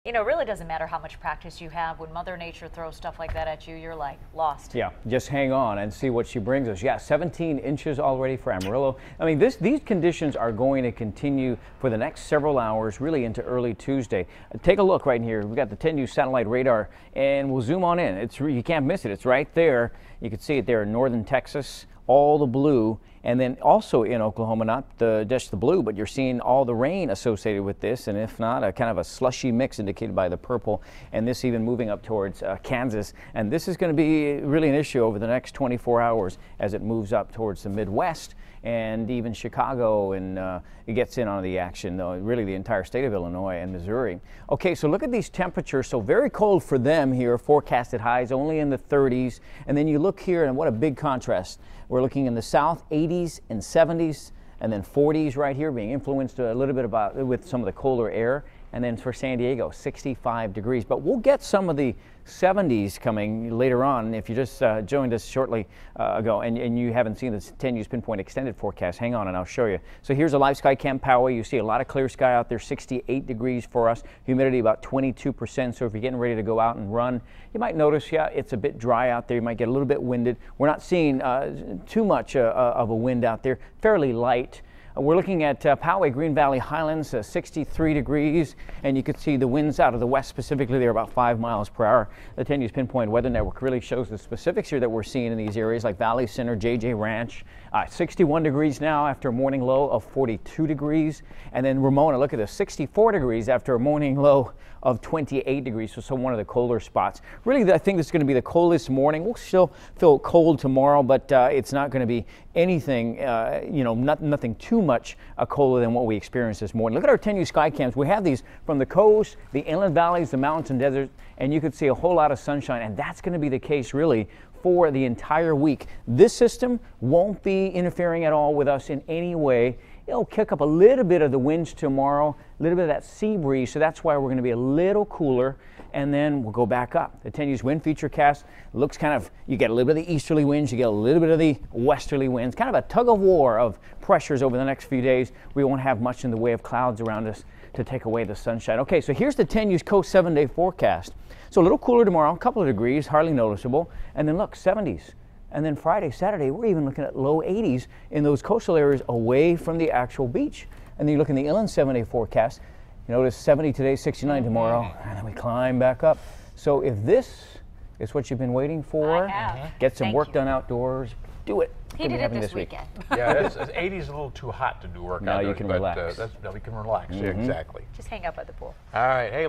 You know, it really doesn't matter how much practice you have. When Mother Nature throws stuff like that at you, you're like lost. Yeah, just hang on and see what she brings us. Yeah, 17 inches already for Amarillo. I mean, these conditions are going to continue for the next several hours, really into early Tuesday. Take a look right here. We've got the 10U satellite radar, and we'll zoom on in. You can't miss it. It's right there. You can see it there in northern Texas, all the blue. And then also in Oklahoma, not just the blue, but you're seeing all the rain associated with this, and if not, a kind of a slushy mix indicated by the purple, and this even moving up towards Kansas. And this is going to be really an issue over the next 24 hours as it moves up towards the Midwest and even Chicago, and it gets in on the action, though, really the entire state of Illinois and Missouri. Okay, so look at these temperatures. So very cold for them here, forecasted highs only in the 30s. And then you look here, and what a big contrast. We're looking in the south, 80s and 70s, and then 40s right here, being influenced a little bit with some of the colder air. And then for San Diego, 65 degrees. But we'll get some of the 70s coming later on. If you just joined us shortly ago and you haven't seen the 10U's pinpoint extended forecast, hang on and I'll show you. So here's a live sky cam Poway. You see a lot of clear sky out there, 68 degrees for us. Humidity about 22%. So if you're getting ready to go out and run, you might notice, yeah, it's a bit dry out there. You might get a little bit winded. We're not seeing too much of a wind out there, fairly light. We're looking at Poway, Green Valley Highlands, 63 degrees, and you can see the winds out of the west specifically. They're about 5 miles per hour. The 10U's Pinpoint Weather Network really shows the specifics here that we're seeing in these areas like Valley Center, JJ Ranch. 61 degrees now after a morning low of 42 degrees. And then Ramona, look at this, 64 degrees after a morning low of 28 degrees, so one of the colder spots. Really, I think this is going to be the coldest morning. We'll still feel cold tomorrow, but it's not going to be anything, nothing too much colder than what we experienced this morning. Look at our 10U sky cams. We have these from the coast, the inland valleys, the mountains and deserts, and you can see a whole lot of sunshine, and that's going to be the case really for the entire week. This system won't be interfering at all with us in any way. It'll kick up a little bit of the winds tomorrow, a little bit of that sea breeze, so that's why we're going to be a little cooler, and then we'll go back up. The 10U's wind feature cast looks kind of, you get a little bit of the easterly winds, you get a little bit of the westerly winds, kind of a tug of war of pressures over the next few days. We won't have much in the way of clouds around us to take away the sunshine. Okay, so here's the 10U's Coast 7-day forecast. So a little cooler tomorrow, a couple of degrees, hardly noticeable, and then look, 70s. And then Friday, Saturday, we're even looking at low 80s in those coastal areas away from the actual beach. And then you look in the inland 7-day forecast, you notice 70 today, 69 tomorrow, and then we climb back up. So if this is what you've been waiting for, get some work done outdoors, do it. He did it this weekend. Yeah, 80 is a little too hot to do work outdoors. Now you can relax. We can relax, exactly. Just hang out by the pool. All right, hey.